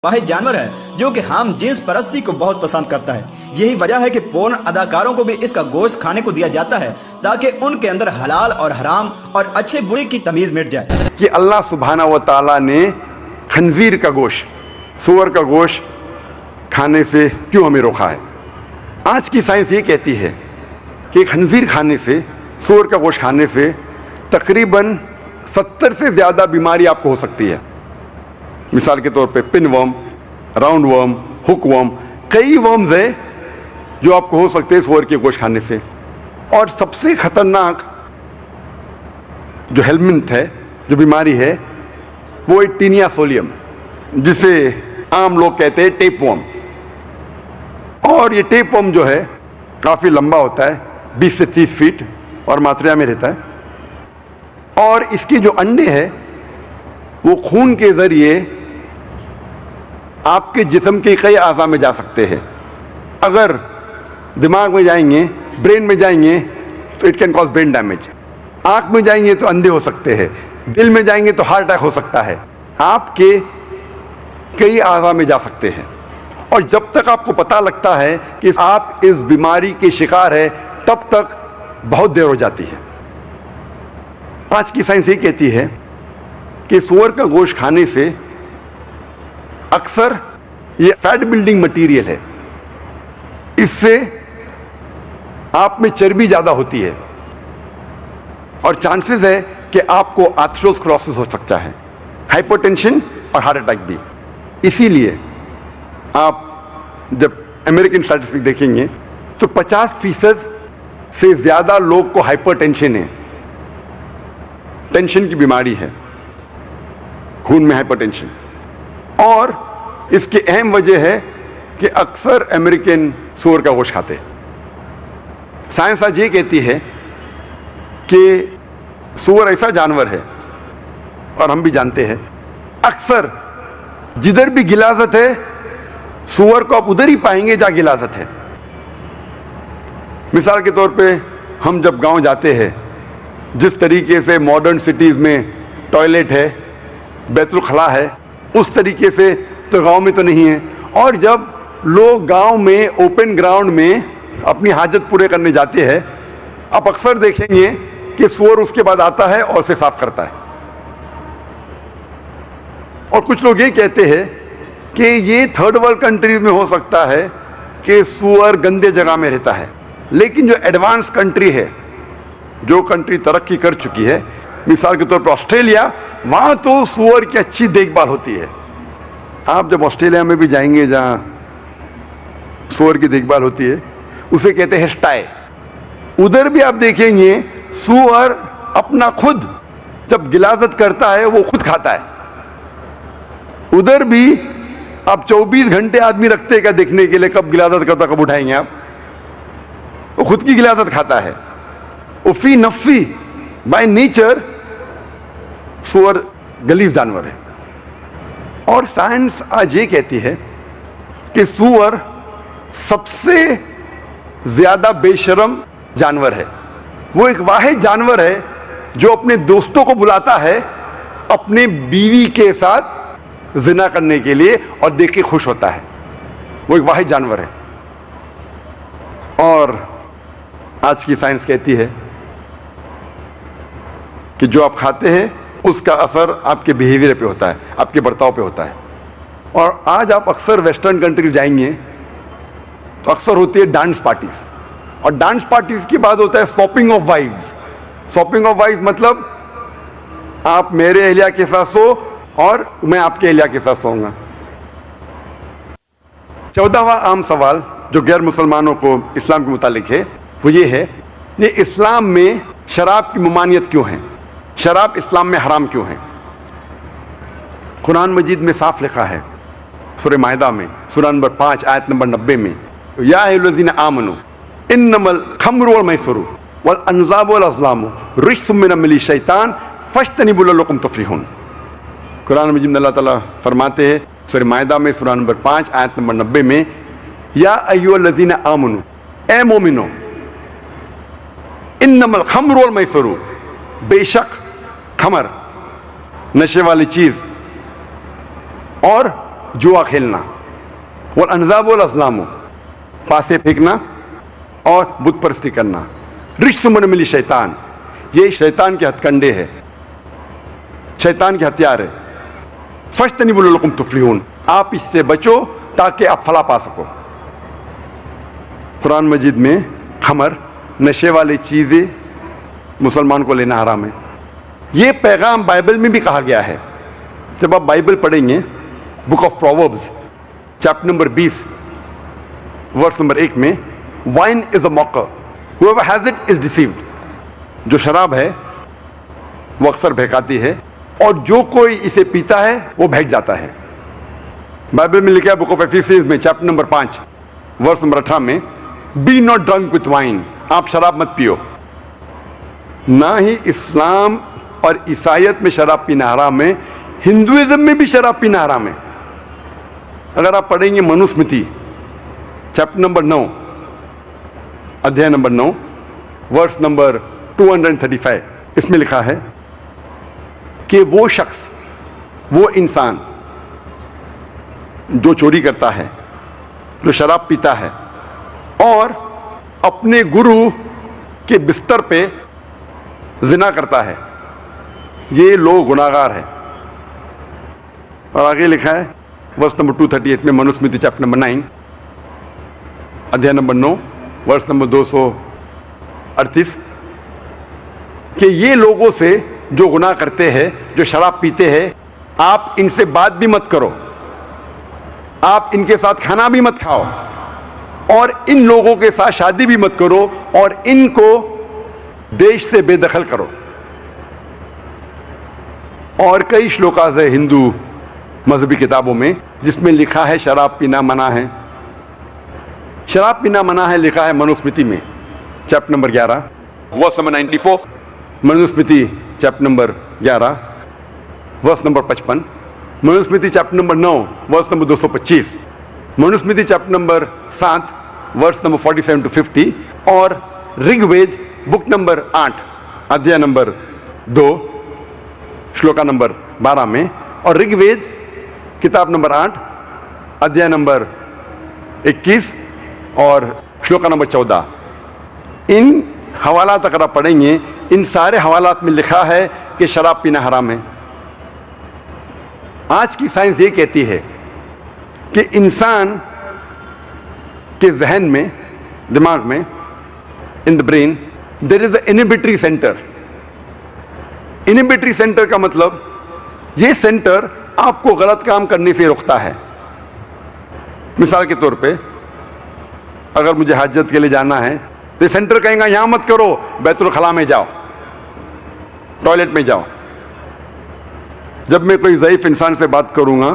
वाहिद जानवर है जो कि हम जिन्स परस्ती को बहुत पसंद करता है। यही वजह है कि पोर्न अदाकारों को भी इसका गोश्त खाने को दिया जाता है ताकि उनके अंदर हलाल और हराम और अच्छे बुरे की तमीज मिट जाए। कि अल्लाह सुब्हाना व ताला ने खंजीर का गोश्त, सूअर का गोश्त खाने से क्यों हमें रोका है। आज की साइंस ये कहती है कि खंजीर खाने से, सूअर का गोश्त खाने से तकरीबन 70 से ज़्यादा बीमारी आपको हो सकती है। मिसाल के तौर पे pin worm, round worm, hook worm, कई वर्म्स है जो आपको हो सकते हैं सूअर के गोश्त खाने से। और सबसे खतरनाक जो हेलमिंथ है, जो बीमारी है, वो टीनिया सोलियम, जिसे आम लोग कहते हैं टेप वर्म। और ये टेप वर्म जो है काफ़ी लंबा होता है, 20 से 30 फीट और मात्रा में रहता है। और इसके जो अंडे हैं वो खून के जरिए आपके जिस्म के कई आज़ा में जा सकते हैं। अगर दिमाग में जाएंगे, ब्रेन में जाएंगे तो it can cause brain damage. आंख में जाएंगे तो अंधे हो सकते हैं, दिल में जाएंगे तो हार्ट अटैक हो सकता है। आपके कई आज़ा में जा सकते हैं। और जब तक आपको पता लगता है कि आप इस बीमारी के शिकार है, तब तक बहुत देर हो जाती है। आज की साइंस ये कहती है कि सूअर का गोश्त खाने से अक्सर ये फैट बिल्डिंग मटेरियल है, इससे आप में चर्बी ज्यादा होती है और चांसेस है कि आपको आर्थरोस्क्लेरोसिस हो सकता है, हाइपरटेंशन और हार्ट अटैक भी। इसीलिए आप जब अमेरिकन स्टैटिस्टिक देखेंगे तो 50% से ज्यादा लोग को हाइपरटेंशन है, टेंशन की बीमारी है, खून में हाइपरटेंशन। और इसकी अहम वजह है कि अक्सर अमेरिकन सूअर का गोश्त खाते हैं। साइंस आज ये कहती है कि सूअर ऐसा जानवर है, और हम भी जानते हैं, अक्सर जिधर भी गिलाजत है सूअर को आप उधर ही पाएंगे जहां गिलाजत है। मिसाल के तौर पे हम जब गांव जाते हैं, जिस तरीके से मॉडर्न सिटीज में टॉयलेट है, बैतुल खला है, उस तरीके से तो गांव में तो नहीं है। और जब लोग गांव में ओपन ग्राउंड में अपनी हाजत पूरे करने जाते हैं, आप अक्सर देखेंगे कि सूअर उसके बाद आता है और उसे साफ करता है। और कुछ लोग ये कहते हैं कि ये थर्ड वर्ल्ड कंट्रीज में हो सकता है कि सूअर गंदे जगह में रहता है, लेकिन जो एडवांस कंट्री है, जो कंट्री तरक्की कर चुकी है, मिसाल के तौर पर ऑस्ट्रेलिया, वहां तो सूअर की अच्छी देखभाल होती है। आप जब ऑस्ट्रेलिया में भी जाएंगे जहां सूअर की देखभाल होती है, उसे कहते हैं स्टाई, उधर भी आप देखेंगे सूअर अपना खुद जब गिलाजत करता है वो खुद खाता है। उधर भी आप 24 घंटे आदमी रखते हैं क्या देखने के लिए कब गिलाजत करता, कब उठाएंगे आप, वो खुद की गिलाजत खाता है। उफी नफ्सी, बाय नेचर सूअर गलीज जानवर है। और साइंस आज ये कहती है कि सूअर सबसे ज्यादा बेशर्म जानवर है। वो एक वाहिद जानवर है जो अपने दोस्तों को बुलाता है अपने बीवी के साथ जिना करने के लिए और देख के खुश होता है। वो एक वाहिद जानवर है। और आज की साइंस कहती है कि जो आप खाते हैं उसका असर आपके बिहेवियर पे होता है, आपके बर्ताव पे होता है। और आज आप अक्सर वेस्टर्न कंट्रीज जाएंगे तो अक्सर होती है डांस पार्टीज, और डांस पार्टीज के बाद होता है swapping of wives. Swapping of wives मतलब आप मेरे एहलिया के साथ सो और मैं आपके एहलिया के साथ सोऊंगा। 14वां आम सवाल जो गैर मुसलमानों को इस्लाम के मुतालिक है वो ये है, ये इस्लाम में शराब की ममानियत क्यों है, शराब इस्लाम में हराम क्यों है। कुरान मजीद में साफ लिखा है, सूरह मायदा में सूरह नंबर 5 आयत नंबर 90 में, या अय्युहल्लज़ीना आमनू इन्नमल खम्रु वल मैसरू वल अंज़ाबु वल अज़लामु रिज्सुम मिन अमली शैतान फज्तनिबू लअल्लकुम तुफ़्लिहून। कुरान मजीद में अल्लाह ताला फरमाते हैं सूरह मायदा में सूरह नंबर 5 आयत नंबर 90 में, या अय्युहल्लज़ीना आमनू, ए मोमिनो, इन्नमल खम्रु वल मैसरू, बेशक खमर, नशे वाली चीज, और जुआ खेलना, वल अनजाब वल अज़लाम, पासे फेंकना और बुत परस्ती करना, रिश्तुमन मिली शैतान, ये शैतान के हथकंडे है, शैतान के हथियार है। फज्तनिबू लकुम तुफ्लिहून, आप इससे बचो ताकि आप फला पा सको। कुरान मजीद में खमर, नशे वाली चीज़ें मुसलमान को लेना हराम है। ये पैगाम बाइबल में भी कहा गया है। जब आप बाइबल पढ़ेंगे, book of Proverbs chapter number 20 verse number 1 में, wine is a mocker, whoever has it is deceived, जो शराब है वो अक्सर बहकाती है और जो कोई इसे पीता है वो बहक जाता है। बाइबल में लिखा है बुक ऑफ एफिसियंस में चैप्टर नंबर 5 वर्स नंबर 18 में, be not drunk with wine, आप शराब मत पियो। ना ही इस्लाम और ईसाइयत में शराब पीना हराम है, हिंदुइज्म में भी शराब पीना हराम है। अगर आप पढ़ेंगे मनुस्मृति चैप्टर नंबर 9 अध्याय नंबर 9 वर्स नंबर 235, इसमें लिखा है कि वो शख्स, वो इंसान जो चोरी करता है, जो शराब पीता है और अपने गुरु के बिस्तर पे जिना करता है, ये लोग गुनाहगार है। और आगे लिखा है वर्स नंबर 238 में मनुस्मृति चैप्टर नंबर 9 अध्याय नंबर 9 वर्स नंबर 238 कि ये लोगों से जो गुनाह करते हैं, जो शराब पीते हैं, आप इनसे बात भी मत करो, आप इनके साथ खाना भी मत खाओ और इन लोगों के साथ शादी भी मत करो और इनको देश से बेदखल करो। और कई श्लोकास है हिंदू मजहबी किताबों में जिसमें लिखा है शराब पीना मना है। शराब पीना मना है लिखा है मनुस्मृति में chapter number 11 verse number 94, Manusmriti chapter number 11 verse number 55, Manusmriti chapter number 9 verse number 225, Manusmriti chapter number 7 verse number 47 to 50 और ऋग्वेद बुक नंबर 8 अध्याय नंबर 2 श्लोका नंबर 12 में और ऋग्वेद किताब नंबर 8 अध्याय नंबर 21 और श्लोका नंबर 14। इन हवालात अगर आप पढ़ेंगे, इन सारे हवालात में लिखा है कि शराब पीना हराम है। आज की साइंस ये कहती है कि इंसान के जहन में, दिमाग में, in the brain there is a inhibitory centre. Inhibitory centre का मतलब ये सेंटर आपको गलत काम करने से रोकता है। मिसाल के तौर पे अगर मुझे हाजत के लिए जाना है तो सेंटर कहेगा यहां मत करो, बैतुल खला में जाओ, टॉयलेट में जाओ। जब मैं कोई ज़ईफ इंसान से बात करूंगा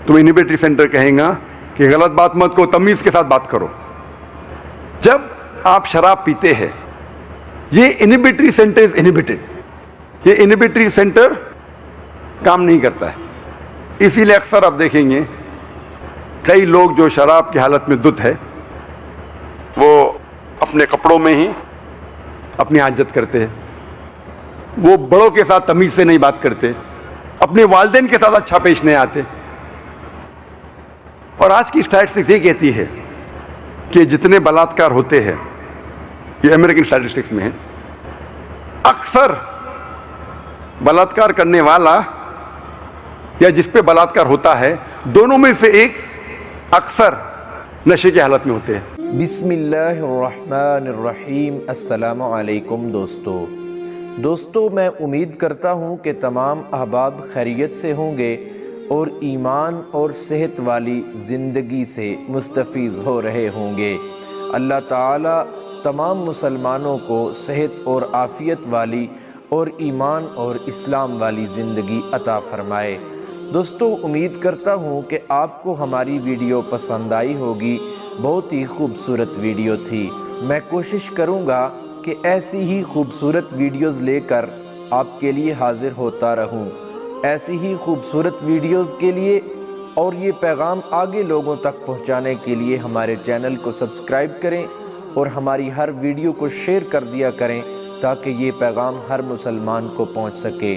तो इनहिबिटरी सेंटर कहेगा कि गलत बात मत करो, तमीज के साथ बात करो। जब आप शराब पीते हैं, ये इनहिबिटरी सेंटर इज इनहिबिटेड, ये इनहिबिटरी सेंटर काम नहीं करता है। इसीलिए अक्सर आप देखेंगे कई लोग जो शराब की हालत में दुत है, वो अपने कपड़ों में ही अपनी हाजत करते हैं, वो बड़ों के साथ तमीज से नहीं बात करते, अपने वालिदैन के साथ अच्छा पेश नहीं आते। और आज की स्टैटिस्टिक्स ये कहती है कि जितने बलात्कार होते हैं, ये अमेरिकन स्टैटिस्टिक्स में है, अक्सर बलात्कार करने वाला या जिस पे बलात्कार होता है, दोनों में से एक अक्सर नशे की हालत में होते हैं। बिस्मिल्लाहिर्रहमानिर्रहीम। अस्सलामु अलैकुम दोस्तों, मैं उम्मीद करता हूँ कि तमाम अहबाब खैरियत से होंगे और ईमान और सेहत वाली ज़िंदगी से मुस्तफ़ीज़ हो रहे होंगे। अल्लाह ताला तमाम मुसलमानों को सेहत और आफ़ियत वाली और ईमान और इस्लाम वाली ज़िंदगी अता फ़रमाए। दोस्तों, उम्मीद करता हूँ कि आपको हमारी वीडियो पसंद आई होगी। बहुत ही खूबसूरत वीडियो थी। मैं कोशिश करूँगा कि ऐसी ही खूबसूरत वीडियोज़ लेकर आपके लिए हाज़िर होता रहूँ। ऐसी ही खूबसूरत वीडियोज़ के लिए और ये पैगाम आगे लोगों तक पहुँचाने के लिए हमारे चैनल को सब्सक्राइब करें और हमारी हर वीडियो को शेयर कर दिया करें ताकि ये पैगाम हर मुसलमान को पहुँच सके।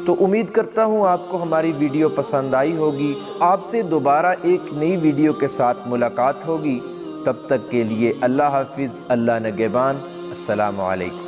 तो उम्मीद करता हूँ आपको हमारी वीडियो पसंद आई होगी। आपसे दोबारा एक नई वीडियो के साथ मुलाकात होगी। तब तक के लिए अल्लाह हाफिज़, अल्लाह निगहबान, अस्सलामु अलैकुम।